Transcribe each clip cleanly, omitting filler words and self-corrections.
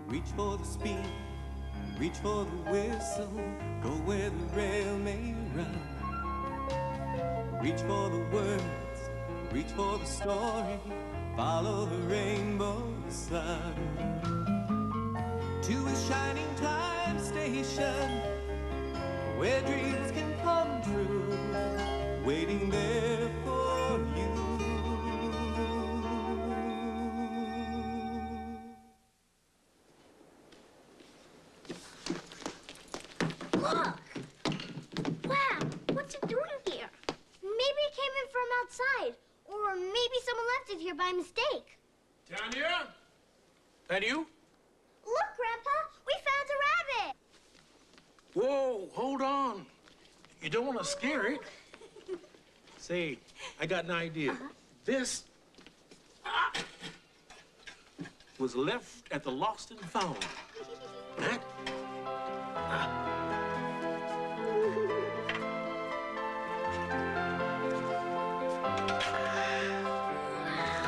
Reach for the speed, reach for the whistle, go where the rail may run. Reach for the words, reach for the story, follow the rainbow sun. To a shining time station, where dreams can come true, waiting there for you. Look! Wow, what's it doing here? Maybe it came in from outside, or maybe someone left it here by mistake. Down here? That you? Look, Grandpa, we found a rabbit. Whoa, hold on. You don't want to scare it. Say, I got an idea. This was left at the Lost and Found. Huh?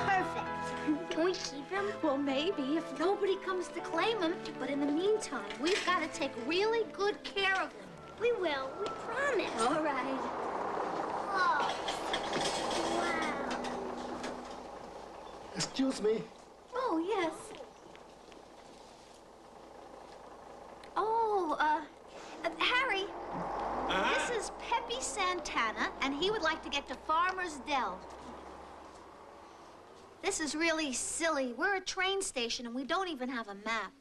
Perfect. Can we keep him? Well, maybe, if nobody comes to claim him. But in the meantime, we've got to take really good care of him. We will, we promise. All right. Oh, wow. Excuse me. Oh, yes. Oh, Harry, this is Pepe Santana, and he would like to get to Farmer's Dell. This is really silly. We're a train station, and we don't even have a map.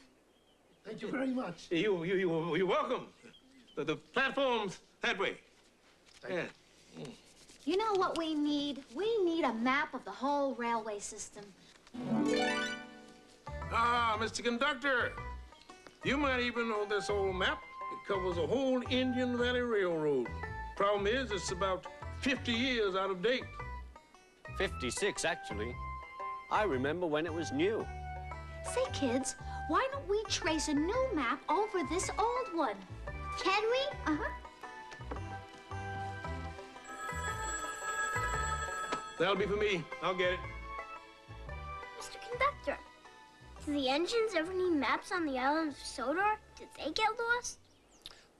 Thank you very much. You're welcome. The platform's that way. Yeah. You know what we need? We need a map of the whole railway system. Ah, Mr. Conductor, you might even know this old map. It covers a whole Indian Valley Railroad. Problem is, it's about 50 years out of date. 56, actually. I remember when it was new. Say, kids, why don't we trace a new map over this old one? Can we? Uh-huh. That'll be for me. I'll get it. Mr. Conductor, do the engines ever need maps on the island of Sodor? Did they get lost?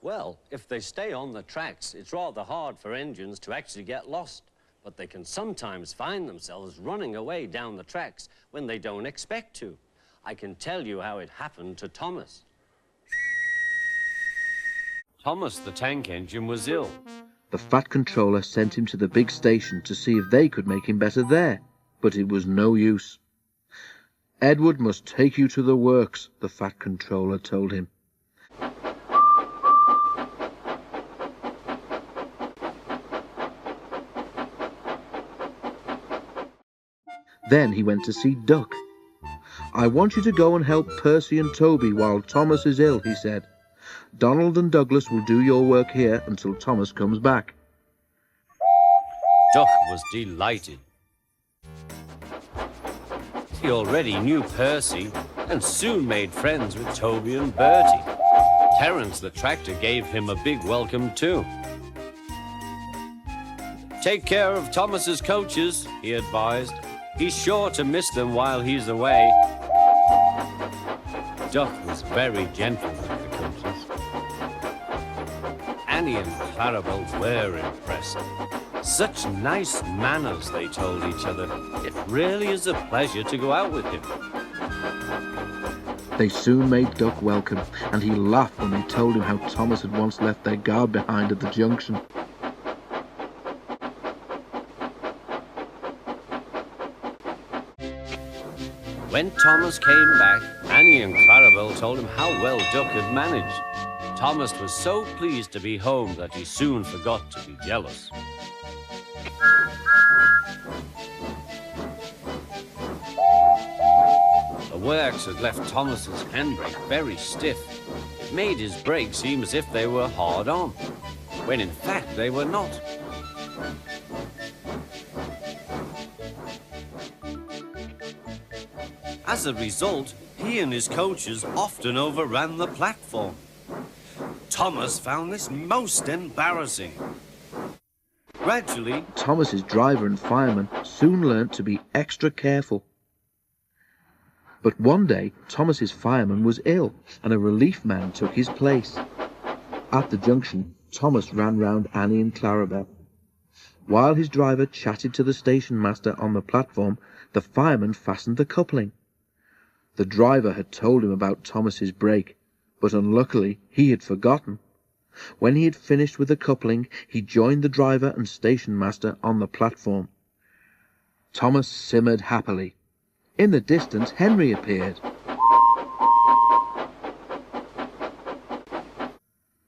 Well, if they stay on the tracks, it's rather hard for engines to actually get lost. But they can sometimes find themselves running away down the tracks when they don't expect to. I can tell you how it happened to Thomas. Thomas the tank engine was ill. The Fat Controller sent him to the big station to see if they could make him better there, but it was no use. Edward must take you to the works, the Fat Controller told him. Then he went to see Duck. I want you to go and help Percy and Toby while Thomas is ill, he said. Donald and Douglas will do your work here until Thomas comes back. Duck was delighted. He already knew Percy and soon made friends with Toby and Bertie. Terence the tractor gave him a big welcome too. Take care of Thomas's coaches, he advised. He's sure to miss them while he's away. Duck was very gentle with the coaches. Annie and Clarabelle were impressed. Such nice manners, they told each other. It really is a pleasure to go out with him. They soon made Duck welcome, and he laughed when they told him how Thomas had once left their guard behind at the junction. When Thomas came back, Annie and Clarabelle told him how well Duck had managed. Thomas was so pleased to be home that he soon forgot to be jealous. The works had left Thomas's handbrake very stiff. It made his brakes seem as if they were hard on, when in fact they were not. As a result, he and his coaches often overran the platform. Thomas found this most embarrassing. Gradually, Thomas's driver and fireman soon learnt to be extra careful. But one day, Thomas's fireman was ill, and a relief man took his place. At the junction, Thomas ran round Annie and Clarabel. While his driver chatted to the station master on the platform, the fireman fastened the coupling. The driver had told him about Thomas's break, but unluckily he had forgotten. When he had finished with the coupling, he joined the driver and station master on the platform. Thomas simmered happily. In the distance, Henry appeared.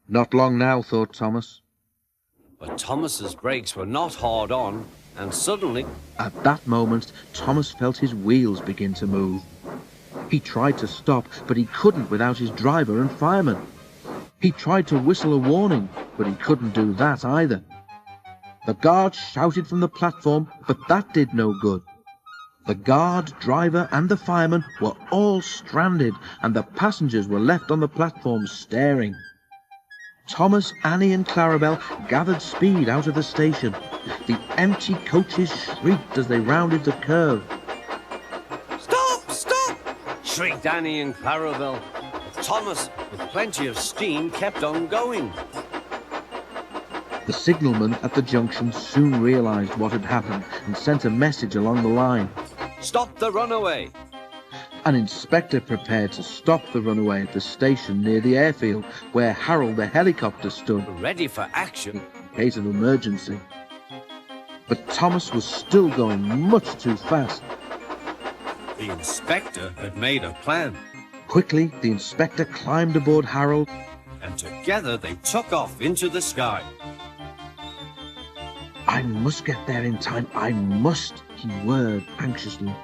Not long now, thought Thomas. But Thomas's brakes were not hard on, and suddenly... At that moment, Thomas felt his wheels begin to move. He tried to stop, but he couldn't without his driver and fireman. He tried to whistle a warning, but he couldn't do that either. The guard shouted from the platform, but that did no good. The guard, driver, and the fireman were all stranded, and the passengers were left on the platform staring. Thomas, Annie, and Clarabel gathered speed out of the station. The empty coaches shrieked as they rounded the curve. Stop! Stop! Shrieked Annie and Clarabel. Thomas, with plenty of steam, kept on going. The signalman at the junction soon realized what had happened and sent a message along the line. Stop the runaway! An inspector prepared to stop the runaway at the station near the airfield where Harold the helicopter stood, Ready for action. in case of emergency. But Thomas was still going much too fast. The inspector had made a plan, Quickly, the inspector climbed aboard Harold. and together they took off into the sky. I must get there in time, I must, he whirred anxiously.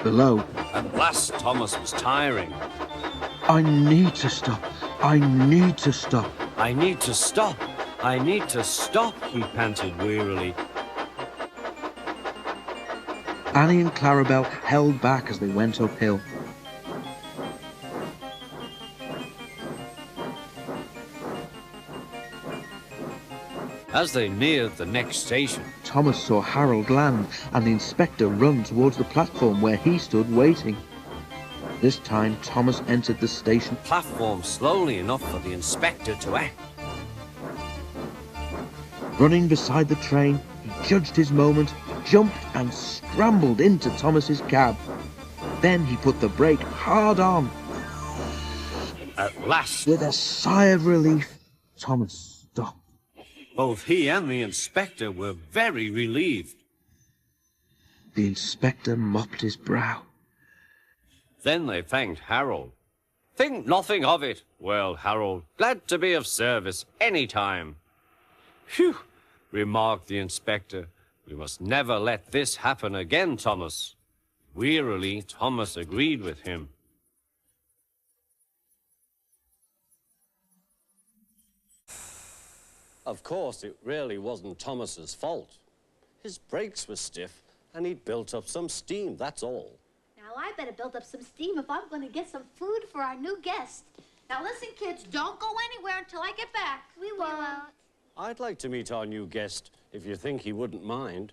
Below, At last, Thomas was tiring. I need to stop, I need to stop. I need to stop. I need to stop, he panted wearily. Annie and Clarabel held back as they went uphill. As they neared the next station, Thomas saw Harold land and the inspector run towards the platform where he stood waiting. This time, Thomas entered the station. platform slowly enough for the inspector to act. Running beside the train, he judged his moment, jumped and scrambled into Thomas's cab. Then he put the brake hard on. At last, With a sigh of relief, Thomas stopped. both he and the inspector were very relieved. The inspector mopped his brow. Then they thanked Harold. Think nothing of it. Well, Harold, glad to be of service any time. Phew, remarked the inspector. We must never let this happen again, Thomas. Wearily, Thomas agreed with him. Of course, it really wasn't Thomas's fault. His brakes were stiff, and he'd built up some steam, that's all. Now, I better build up some steam if I'm going to get some food for our new guest. Now, listen, kids, don't go anywhere until I get back. We won't. I'd like to meet our new guest, if you think he wouldn't mind.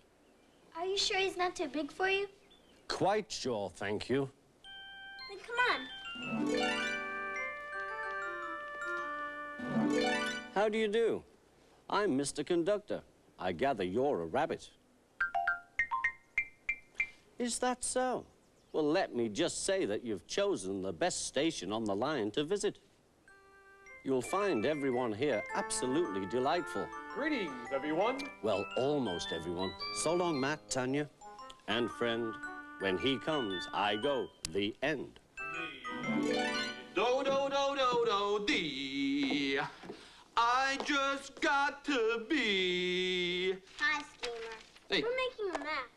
Are you sure he's not too big for you? Quite sure, thank you. Then come on. How do you do? I'm Mr. Conductor. I gather you're a rabbit. Is that so? Well, let me just say that you've chosen the best station on the line to visit. You'll find everyone here absolutely delightful. Greetings, everyone. Well, almost everyone. So long, Matt, Tanya. And friend, when he comes, I go. The end. Do, do, do, do, do, dee. I just got to be. Hi, Schemer. Hey. We're making a map.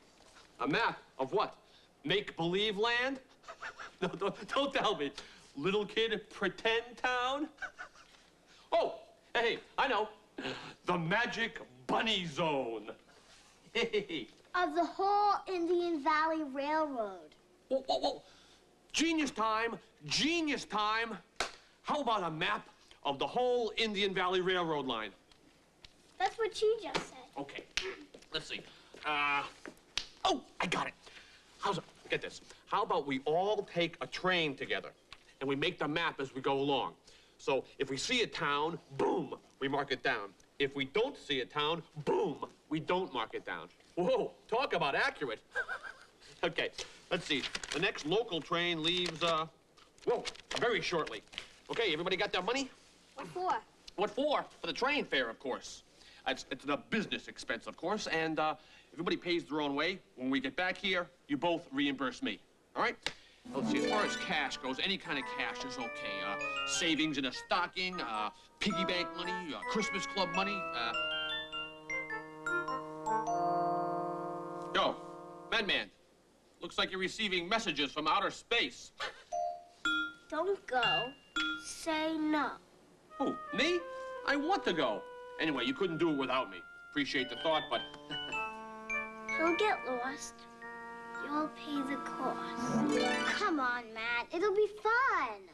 A map of what? Make-believe land? No, don't tell me. Little kid pretend town? Oh, hey, I know. The Magic Bunny Zone. Hey. Of the whole Indian Valley Railroad. Whoa, whoa, whoa. Genius time, genius time. How about a map of the whole Indian Valley Railroad line? That's what she just said. Okay, let's see. Oh, I got it. Get this. How about we all take a train together and we make the map as we go along? So if we see a town, boom, we mark it down. If we don't see a town, boom, we don't mark it down. Whoa, talk about accurate. Okay, let's see. The next local train leaves, very shortly. Okay, everybody got their money? What for? What for? For the train fare, of course. It's a business expense, of course, and everybody pays their own way. When we get back here, you both reimburse me, all right? Let's see, as far as cash goes, any kind of cash is okay. Savings in a stocking, piggy bank money, Christmas club money. Yo, man, looks like you're receiving messages from outer space. Don't go. Say no. Who, me? I want to go. Anyway, you couldn't do it without me. Appreciate the thought, but... He'll get lost. You'll pay the cost. Come on, Matt. It'll be fun.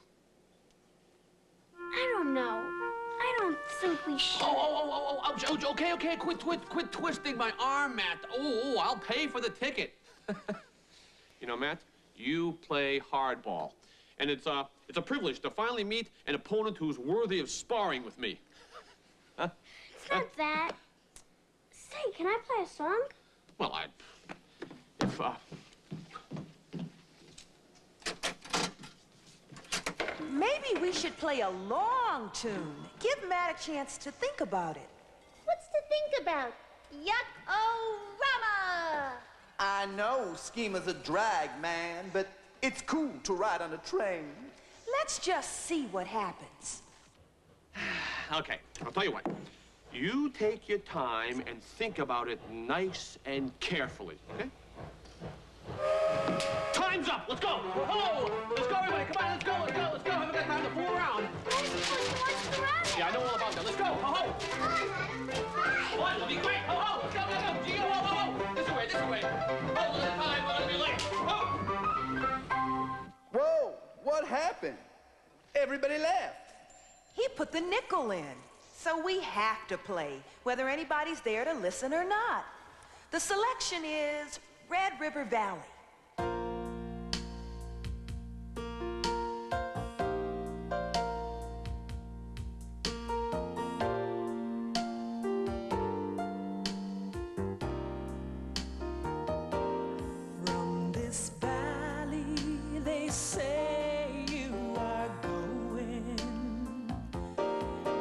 I don't know. I don't think we should. Okay. Quit twisting my arm, Matt. Oh, I'll pay for the ticket. You know, Matt, you play hardball. And it's a privilege to finally meet an opponent who's worthy of sparring with me. Huh? It's not that. Say, can I play a song? Well, Maybe we should play a long tune. Give Matt a chance to think about it. What's to think about? Yuck-o-rama! I know Schema's a drag, man, but it's cool to ride on a train. Let's just see what happens. Okay, I'll tell you what. You take your time and think about it nice and carefully, okay? Time's up! Let's go! Oh! Let's go, everybody! Come on, let's go! Haven't got time to fool around. Yeah, I know all about that. Let's go! Ho-ho! What? It'll be great! Ho-ho! Let's go! Gee, ho-ho! This way! Hold on the time, we're gonna be late! Ho! Whoa, what happened? Everybody left. He put the nickel in, so we have to play, whether anybody's there to listen or not. The selection is Red River Valley. From this valley, they say you are going.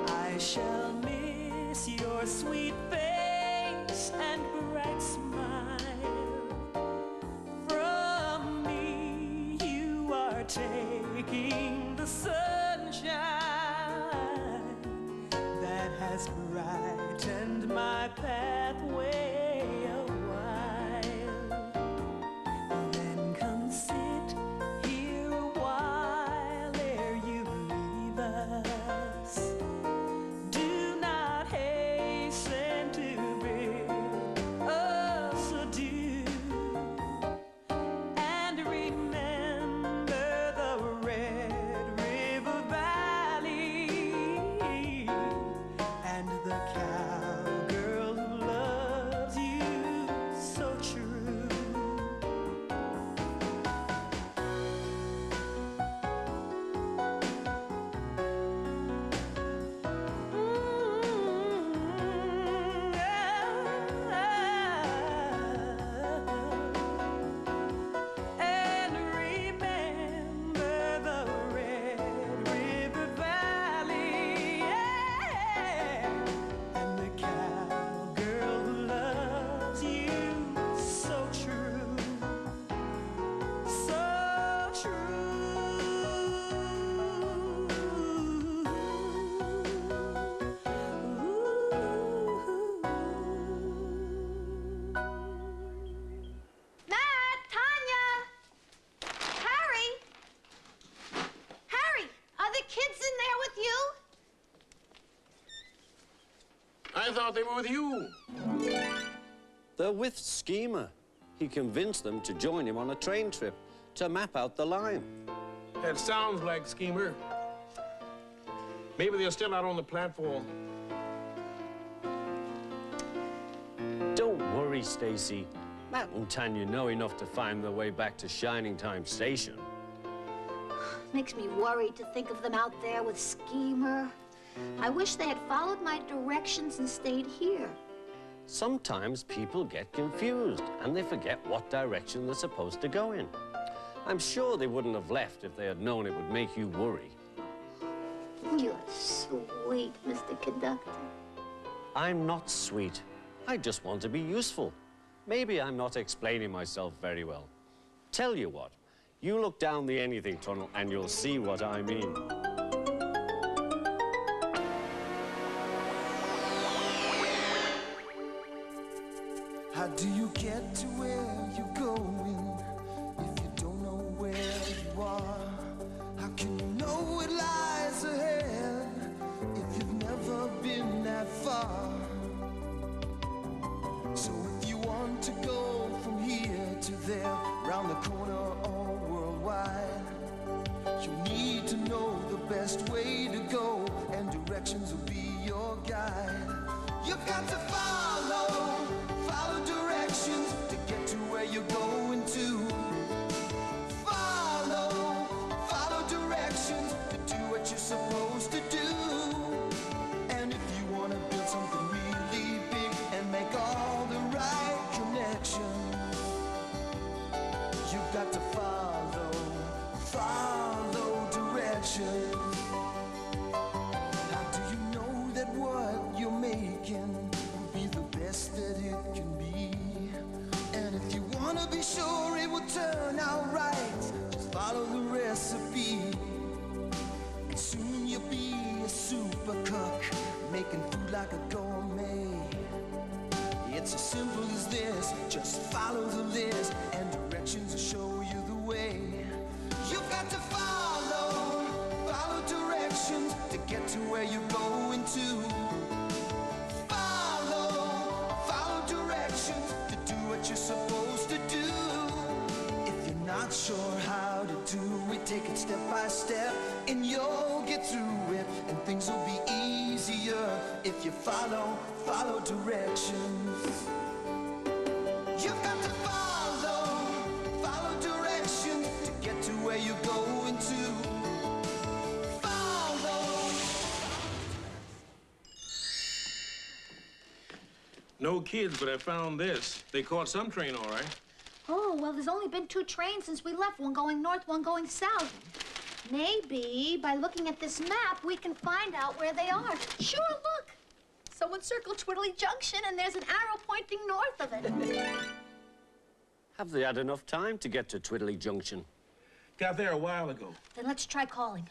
I shall miss your sweet face and bright smile. From me, you are taking the sunshine that has brightened my pathway a while. Then come sit here a while ere you leave us. Do not hasten to bid us adieu. And remember the Red River Valley and the cowgirl who loves you so true. And remember the Red River Valley, and the cowgirl who loves you so true, so true. Matt, Tanya, Harry, are the kids in there with you? I thought they were with you. They're with Schema. He convinced them to join him on a train trip to map out the line. That sounds like Schemer. Maybe they're still out on the platform. Don't worry, Stacy. Matt and Tanya know enough to find their way back to Shining Time Station. Makes me worried to think of them out there with Schemer. I wish they had followed my directions and stayed here. Sometimes people get confused and they forget what direction they're supposed to go in. I'm sure they wouldn't have left if they had known it would make you worry. You're sweet, Mr. Conductor. I'm not sweet. I just want to be useful. Maybe I'm not explaining myself very well. Tell you what, you look down the anything tunnel and you'll see what I mean. How do you get to where you're going if you don't know where you are? How can you know what lies ahead if you've never been that far? So if you want to go from here to there, round the corner or worldwide, you need to know the best way to go, and directions will be your guide. You've got to follow directions to get to where you're going to. Follow directions to do what you're supposed to do. And if you want to build something really big and make all the right connections, you've got to follow directions. How do you know that what you're making will be the best that it can be? And if you want to be sure it will turn out right, just follow the recipe. And soon you'll be a super cook, making food like a gourmet. It's as simple as this, just follow the list, and directions will show you the way. You've got to follow directions to get to where you're going to. Follow directions to do what you're supposed to do. If you're not sure how to do it, take it step by step and you'll get through it, and things will be easier if you follow directions. You've got to follow directions to get to where you're going to. No kids, but I found this. They caught some train, all right. Oh, well, there's only been 2 trains since we left, one going north, one going south. Maybe by looking at this map, we can find out where they are. Sure, look. Someone circled Twiddly Junction, and there's an arrow pointing north of it. Have they had enough time to get to Twiddly Junction? Got there a while ago. Then let's try calling.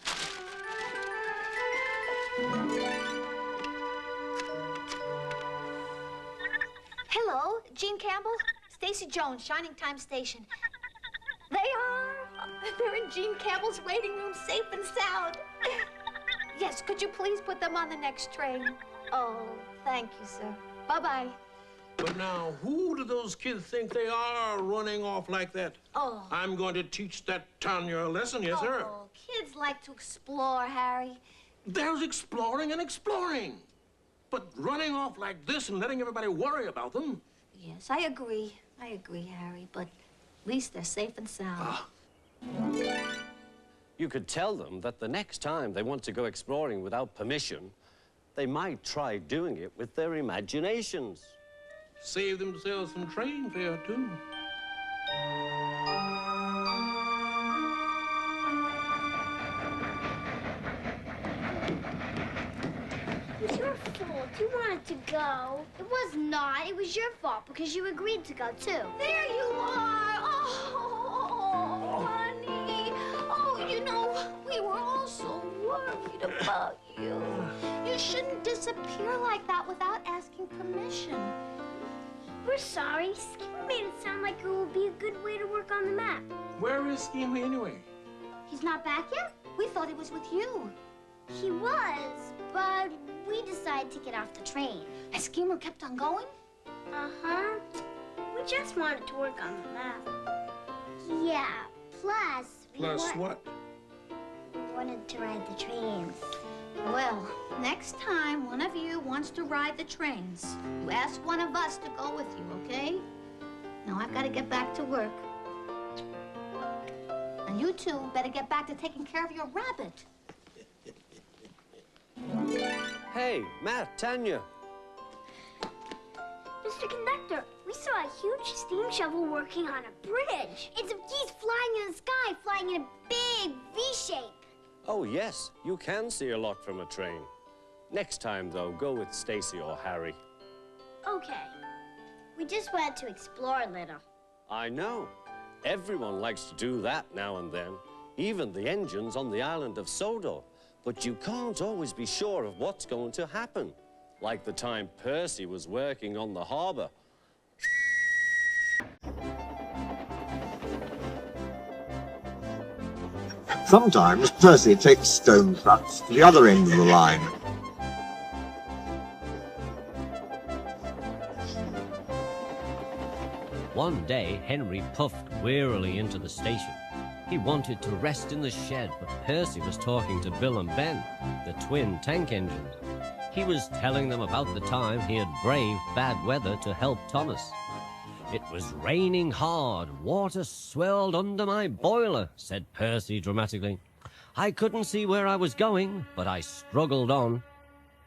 Hello, Jean Campbell? Stacy Jones, Shining Time Station. They are. They're in Jean Campbell's waiting room, safe and sound. Yes, could you please put them on the next train? Oh, thank you, sir. Bye-bye. But now, who do those kids think they are running off like that? Oh. I'm going to teach that Tanya a lesson, yes, sir. Oh, kids like to explore, Harry. There's exploring and exploring. But running off like this and letting everybody worry about them. Yes, I agree. I agree, Harry, but at least they're safe and sound. You could tell them that the next time they want to go exploring without permission, they might try doing it with their imaginations. Save themselves some train fare, too. It was your fault. You wanted to go. It was not. It was your fault because you agreed to go, too. There you are! Oh, honey. Oh, you know, we were all so worried about you. You shouldn't disappear like that without asking permission. We're sorry. Skipper made it sound like it would be a good way to work on the map. Where is Schemer anyway? He's not back yet? We thought he was with you. He was, but we decided to get off the train. And Schemer kept on going? Uh-huh. We just wanted to work on the map. Yeah, plus... Plus what? wanted to ride the trains. Well, next time one of you wants to ride the trains, you ask one of us to go with you, okay? Now I've got to get back to work. And you two better get back to taking care of your rabbit. Hey, Matt, Tanya. Mr. Conductor, we saw a huge steam shovel working on a bridge. He's flying in the sky, flying in a big V shape. Oh, yes, you can see a lot from a train. Next time, though, go with Stacy or Harry. Okay. We just wanted to explore a little. I know. Everyone likes to do that now and then, even the engines on the island of Sodor. But you can't always be sure of what's going to happen. Like the time Percy was working on the harbor. Sometimes Percy takes stone trucks to the other end of the line. One day, Henry puffed wearily into the station. He wanted to rest in the shed, but Percy was talking to Bill and Ben, the twin tank engines. He was telling them about the time he had braved bad weather to help Thomas. It was raining hard. Water swirled under my boiler, said Percy dramatically. I couldn't see where I was going, but I struggled on.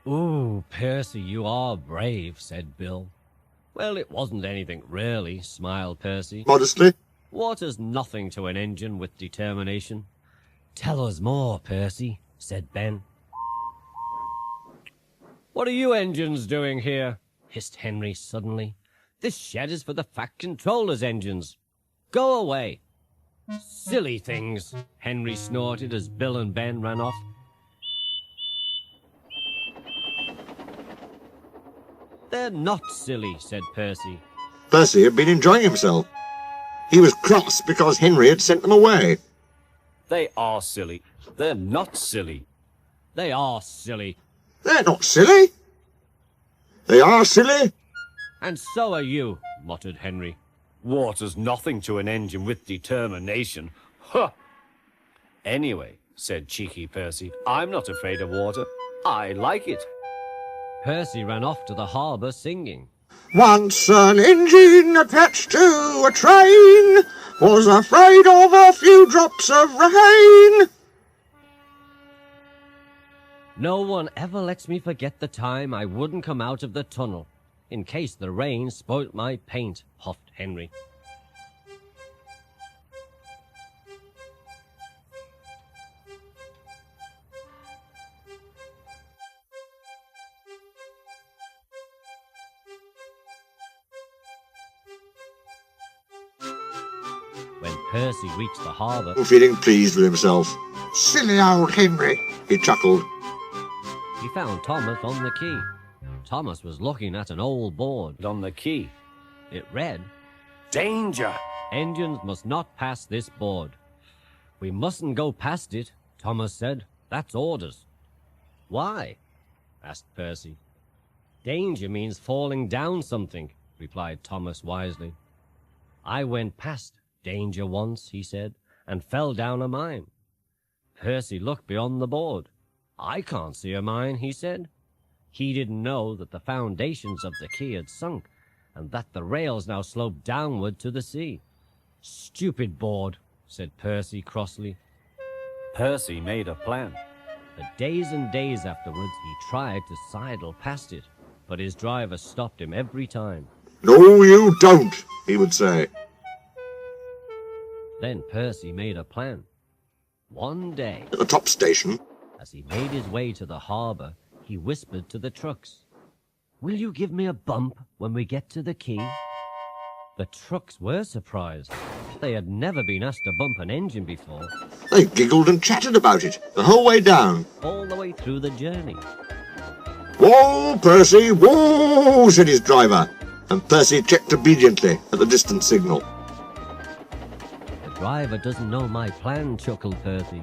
Ooh, Percy, you are brave, said Bill. Well, it wasn't anything really, smiled Percy. Modestly. Water's nothing to an engine with determination. Tell us more, Percy, said Ben. What are you engines doing here? Hissed Henry suddenly. This shed is for the Fat Controller's engines. Go away. Silly things, Henry snorted as Bill and Ben ran off. They're not silly, said Percy. Percy had been enjoying himself. He was cross because Henry had sent them away. They are silly. They're not silly. They are silly. They're not silly. They are silly. And so are you, muttered Henry. Water's nothing to an engine with determination. Huh! Anyway, said cheeky Percy, I'm not afraid of water. I like it. Percy ran off to the harbour singing. Once an engine attached to a train was afraid of a few drops of rain. No one ever lets me forget the time I wouldn't come out of the tunnel, in case the rain spoilt my paint, huffed Henry. When Percy reached the harbour, Feeling pleased with himself. Silly old Henry, he chuckled. he found Thomas on the quay. Thomas was looking at an old board on the quay. It read, Danger! Engines must not pass this board. We mustn't go past it, Thomas said. That's orders. Why? Asked Percy. Danger means falling down something, replied Thomas wisely. I went past danger once, he said, and fell down a mine. Percy looked beyond the board. I can't see a mine, he said. He didn't know that the foundations of the quay had sunk, and that the rails now sloped downward to the sea. Stupid board, said Percy crossly. Percy made a plan. For days and days afterwards, he tried to sidle past it, but his driver stopped him every time. No, you don't, he would say. Then Percy made a plan. One day, At the top station, as he made his way to the harbour, he whispered to the trucks, Will you give me a bump when we get to the quay? The trucks were surprised. They had never been asked to bump an engine before, they giggled and chattered about it the whole way down. all the way through the journey. Whoa, Percy, whoa, said his driver, and Percy checked obediently at the distant signal. The driver doesn't know my plan, chuckled Percy.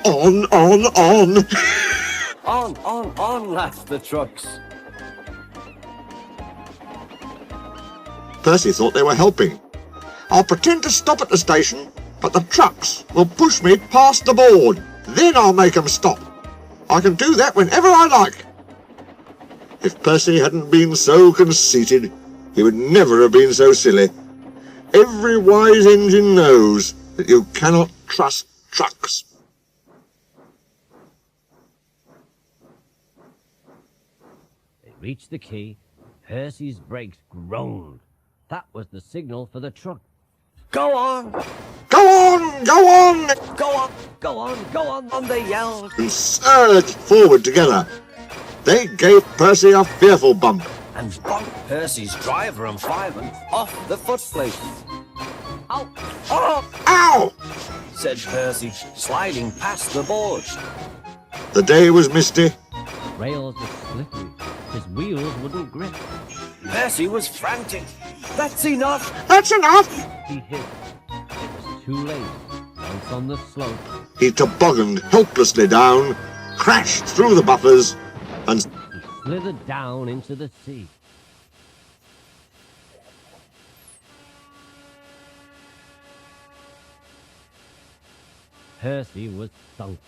On, On, laughed the trucks. Percy thought they were helping. I'll pretend to stop at the station, but the trucks will push me past the board. Then I'll make them stop. I can do that whenever I like. If Percy hadn't been so conceited, he would never have been so silly. Every wise engine knows that you cannot trust trucks. They reached the quay. Percy's brakes groaned. That was the signal for the truck. Go on! Go on! Go on! Go on! Go on! Go on! They yelled. And surged forward together. They gave Percy a fearful bump. And bumped Percy's driver and fireman off the footplate. Ow! Oh! Ow! Said Percy, sliding past the board. The day was misty. The rails were slippery. His wheels wouldn't grip. Percy was frantic. That's enough! That's enough! He hid. It was too late. Once on the slope, He tobogganed helplessly down, crashed through the buffers, and he slithered down into the sea. Percy was sunk.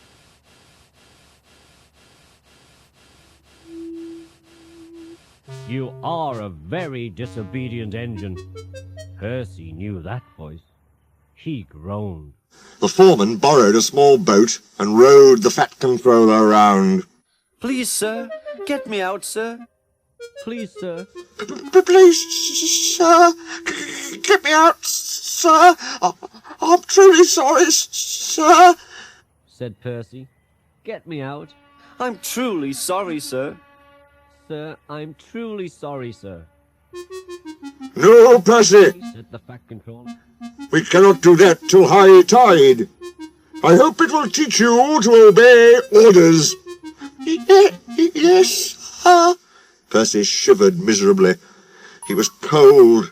You are a very disobedient engine. Percy knew that voice. He groaned. the foreman borrowed a small boat and rowed the fat controller around. Please, sir, get me out, sir. Please, sir. Please, sir, get me out, sir. I'm truly sorry, sir, said Percy. Get me out. I'm truly sorry, sir. Sir, I'm truly sorry, sir. No, Percy, said the fat controller. We cannot do that till high tide. I hope it will teach you to obey orders. Yes, sir. Percy shivered miserably. He was cold.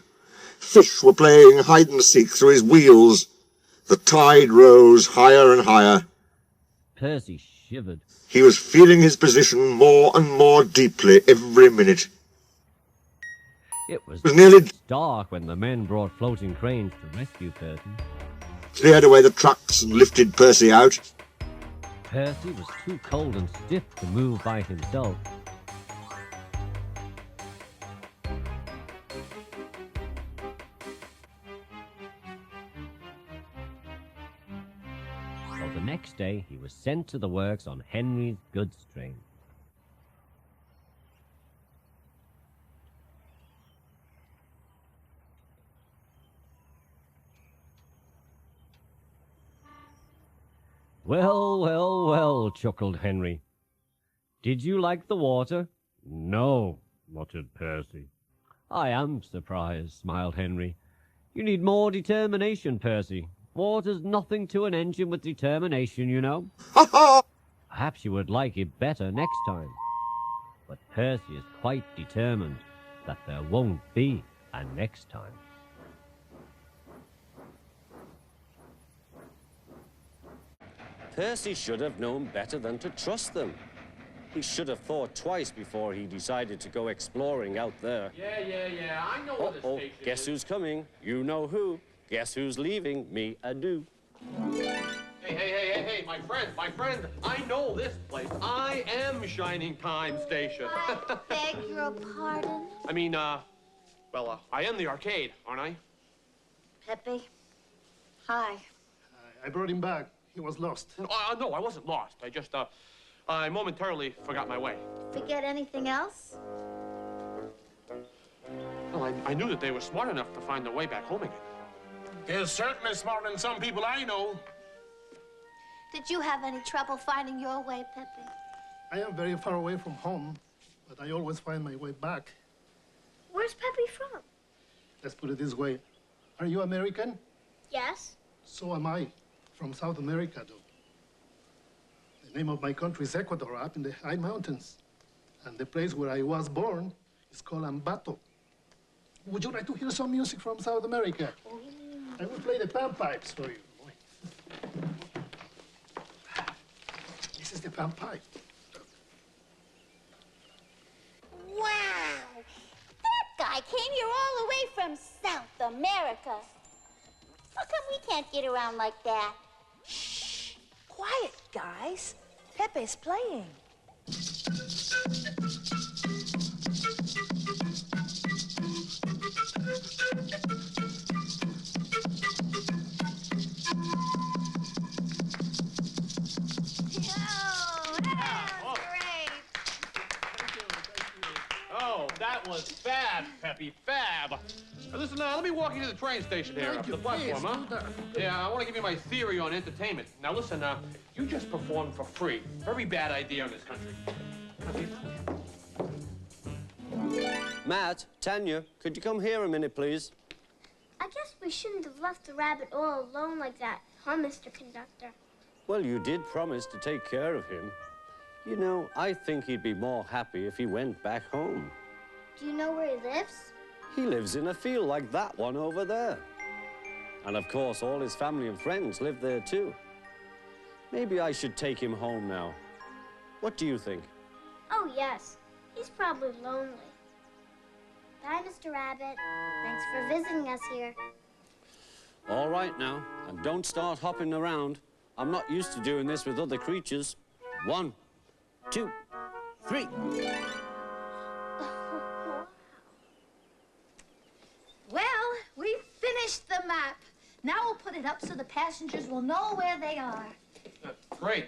Fish were playing hide-and-seek through his wheels. The tide rose higher and higher. Percy shivered. He was feeling his position more and more deeply every minute. It was nearly dark when the men brought floating cranes to rescue Percy. cleared away the trucks and lifted Percy out. Percy was too cold and stiff to move by himself. So the next day he was sent to the works on Henry's goods train. Well, well, well, chuckled Henry. Did you like the water? No, muttered Percy. I am surprised, smiled Henry. You need more determination, Percy. Water's nothing to an engine with determination, you know. Perhaps you would like it better next time. But Percy is quite determined that there won't be a next time. Percy should have known better than to trust them. He should have thought twice before he decided to go exploring out there. Yeah. I know where the station is. Guess who's coming? You know who. Guess who's leaving? Me adieu. Hey, my friend, I know this place. I am Shining Time Station. I beg your pardon? I mean, I am the arcade, aren't I? Pepe. Hi. I brought him back. He was lost. No, I wasn't lost. I momentarily forgot my way. Forget anything else? Well, I knew that they were smart enough to find their way back home again. They're certainly smarter than some people I know. Did you have any trouble finding your way, Pepe? I am very far away from home, but I always find my way back. Where's Pepe from? Let's put it this way. Are you American? Yes. So am I. From South America, though. The name of my country is Ecuador, up in the high mountains. And the place where I was born is called Ambato. Would you like to hear some music from South America? I will play the panpipes for you. is the pan pipe. Wow! That guy came here all the way from South America. How come we can't get around like that? Shh! Quiet, guys. Pepe's playing. Oh, that was fab, Peppy, fab. Now, listen, let me walk you to the train station here, up the platform, huh? Yeah, I want to give you my theory on entertainment. Now, listen, you just performed for free. Very bad idea in this country. Matt, Tanya, could you come here a minute, please? I guess we shouldn't have left the rabbit all alone like that, huh, Mr. Conductor? Well, you did promise to take care of him. You know, I think he'd be more happy if he went back home. Do you know where he lives? He lives in a field like that one over there. And of course, all his family and friends live there too. Maybe I should take him home now. What do you think? Oh, yes. He's probably lonely. Bye, Mr. Rabbit. Thanks for visiting us here. All right now, and don't start hopping around. I'm not used to doing this with other creatures. 1, 2, 3. Well, we've finished the map. Now we'll put it up so the passengers will know where they are. Great.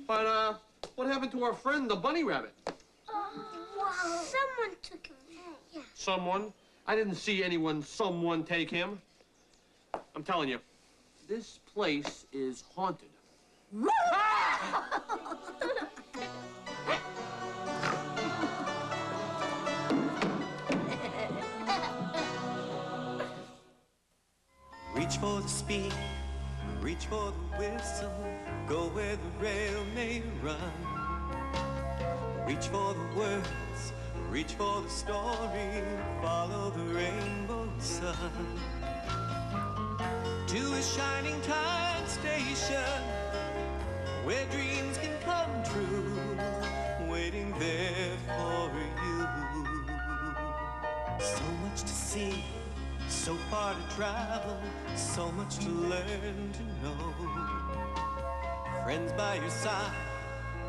But, what happened to our friend, the bunny rabbit? Someone took him home. Yeah. Someone? I didn't see someone take him. I'm telling you, this place is haunted. Reach for the speed, reach for the whistle, go where the rail may run. Reach for the words, reach for the story, follow the rainbow sun. To a shining time station, where dreams can come true, waiting there for you. So much to see, so far to travel, so much to learn to know. Friends by your side,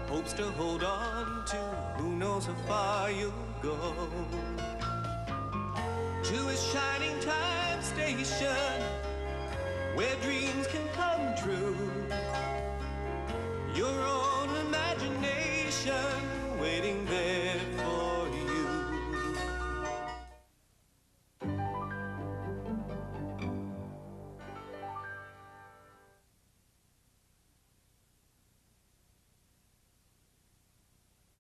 hopes to hold on to, who knows how far you'll go. To a shining time station, where dreams can come true,